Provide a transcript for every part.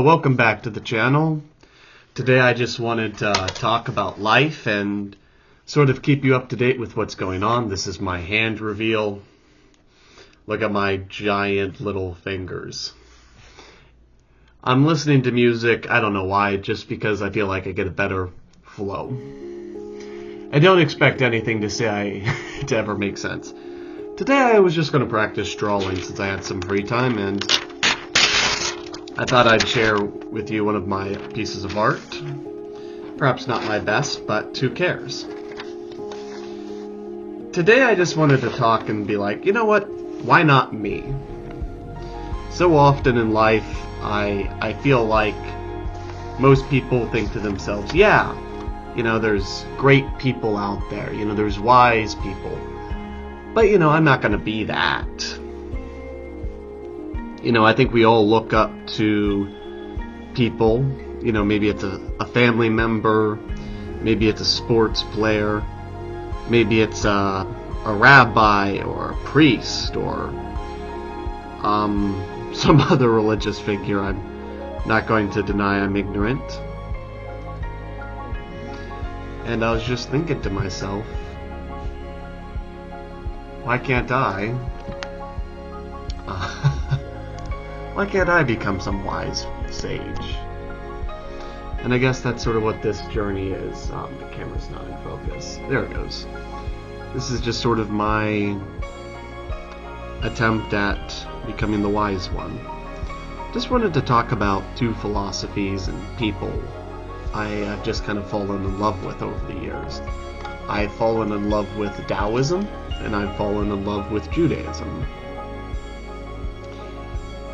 Welcome back to the channel. Today I just wanted to talk about life and sort of keep you up to date with what's going on. This is my hand reveal. Look at my giant little fingers. I'm listening to music, I don't know why, just because I feel like I get a better flow. I don't expect anything to say to ever make sense. Today I was just going to practice drawing since I had some free time, and I thought I'd share with you one of my pieces of art. Perhaps not my best, but who cares? Today I just wanted to talk and be like, you know what? Why not me? So often in life, I feel like most people think to themselves, yeah, there's great people out there, there's wise people. But, I'm not going to be that. I think we all look up to people, maybe it's a family member, maybe it's a sports player, maybe it's a rabbi or a priest or some other religious figure. I'm not going to deny I'm ignorant. And I was just thinking to myself, why can't I? Why can't I become some wise sage? And I guess that's sort of what this journey is. The camera's not in focus. There it goes. This is just sort of my attempt at becoming the wise one. Just wanted to talk about two philosophies and people I've just kind of fallen in love with over the years. I've fallen in love with Taoism, and I've fallen in love with Judaism.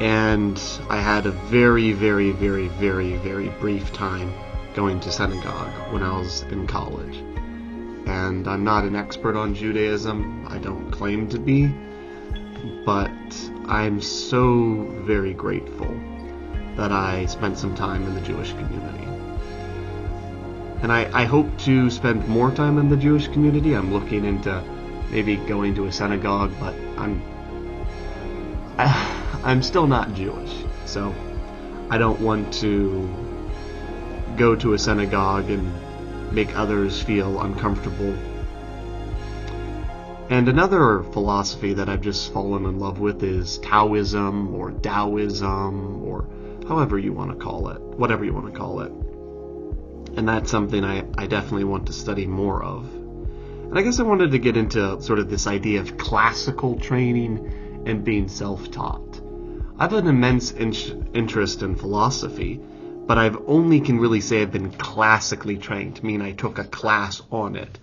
And I had a very, very, very, very, very brief time going to synagogue when I was in college. And I'm not an expert on Judaism, I don't claim to be, but I'm so very grateful that I spent some time in the Jewish community. And I hope to spend more time in the Jewish community. I'm looking into maybe going to a synagogue, but I'm still not Jewish, so I don't want to go to a synagogue and make others feel uncomfortable. And another philosophy that I've just fallen in love with is Taoism or Taoism or however you want to call it, whatever you want to call it. And that's something I definitely want to study more of. And I guess I wanted to get into sort of this idea of classical training and being self-taught. I have an immense interest in philosophy, but I've only can really say I've been classically trained. I mean, I took a class on it,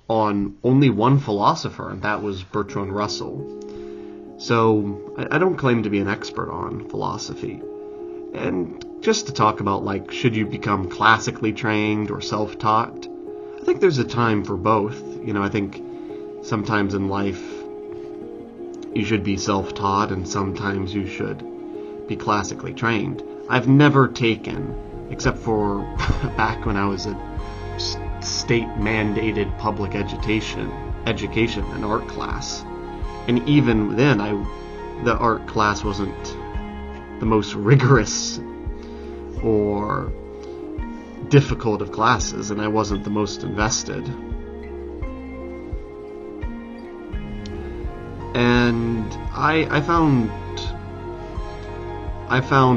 on only one philosopher, and that was Bertrand Russell. So I don't claim to be an expert on philosophy. And just to talk about, should you become classically trained or self-taught? I think there's a time for both. I think sometimes in life you should be self-taught and sometimes you should be classically trained. I've never taken, except for back when I was a state-mandated public education, an art class. And even then, the art class wasn't the most rigorous or difficult of classes, and I wasn't the most invested. And I found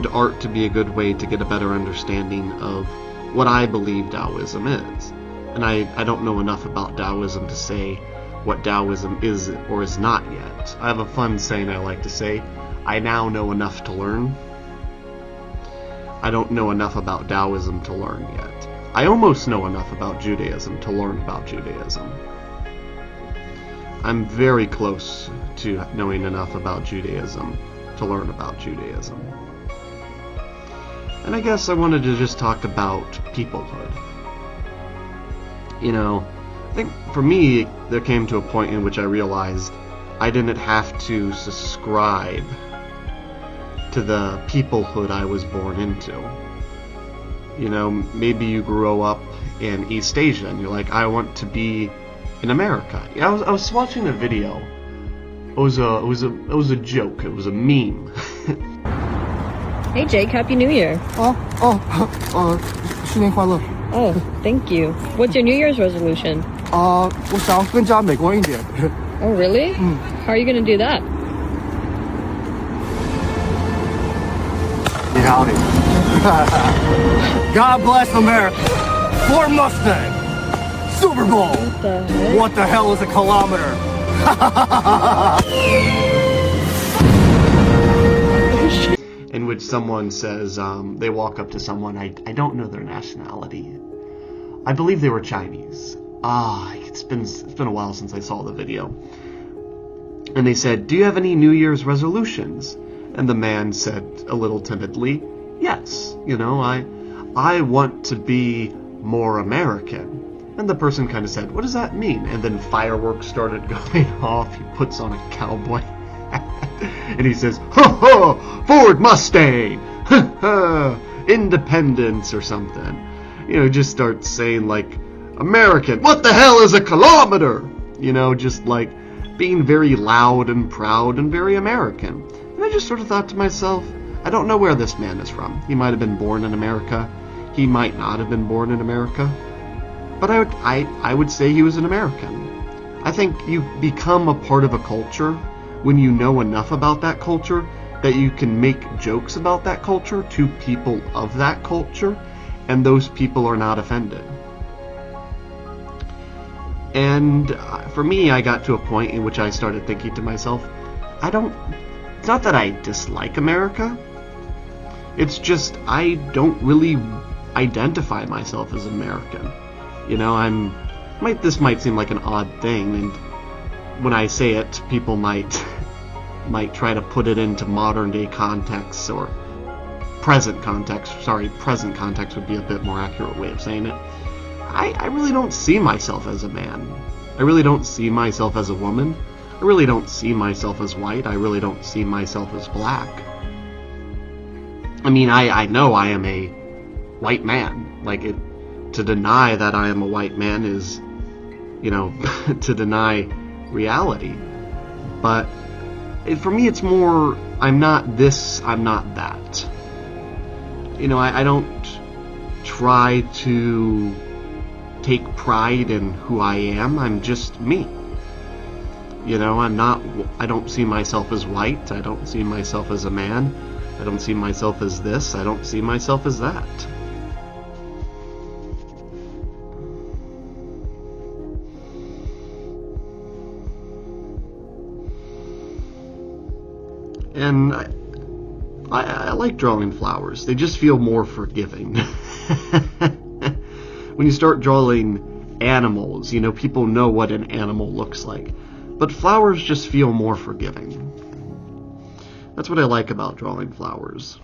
art to be a good way to get a better understanding of what I believe Taoism is. And I don't know enough about Taoism to say what Taoism is or is not yet. I have a fun saying I like to say, I now know enough to learn. I don't know enough about Taoism to learn yet. I almost know enough about Judaism to learn about Judaism. I'm very close to knowing enough about Judaism to learn about Judaism. And I guess I wanted to just talk about peoplehood. I think for me, there came to a point in which I realized I didn't have to subscribe to the peoplehood I was born into. Maybe you grow up in East Asia and you're like, I want to be in America. I was watching a video. It was a joke. It was a meme. Hey Jake, Happy New Year. 新年快乐。 Oh, thank you. What's your New Year's resolution? 我想要更加美国人一点。 Oh, really? How are you going to do that? Howdy. God bless America. Ford Mustang. Super Bowl. What the heck? What the hell is a kilometer? In which someone says, they walk up to someone, I don't know their nationality. I believe they were Chinese. It's been a while since I saw the video. And they said, do you have any New Year's resolutions? And the man said a little timidly, yes, I want to be more American. And the person kind of said, what does that mean? And then fireworks started going off. He puts on a cowboy hat and he says, ha ha, Ford Mustang, ha ha, independence or something. Just starts saying like, American, what the hell is a kilometer? Just like being very loud and proud and very American. And I just sort of thought to myself, I don't know where this man is from. He might have been born in America. He might not have been born in America. But I would say he was an American. I think you become a part of a culture when you know enough about that culture that you can make jokes about that culture to people of that culture, and those people are not offended. And for me, I got to a point in which I started thinking to myself, it's not that I dislike America. It's just I don't really identify myself as American. This might seem like an odd thing, and when I say it, people might try to put it into modern day context or present context. Sorry, present context would be a bit more accurate way of saying it. I really don't see myself as a man. I really don't see myself as a woman. I really don't see myself as white. I really don't see myself as black. I mean, I know I am a white man. To deny that I am a white man is, to deny reality. But for me, it's more, I'm not this, I'm not that. I don't try to take pride in who I am. I'm just me. I don't see myself as white. I don't see myself as a man. I don't see myself as this. I don't see myself as that. And I like drawing flowers. They just feel more forgiving. When you start drawing animals, people know what an animal looks like. But flowers just feel more forgiving. That's what I like about drawing flowers.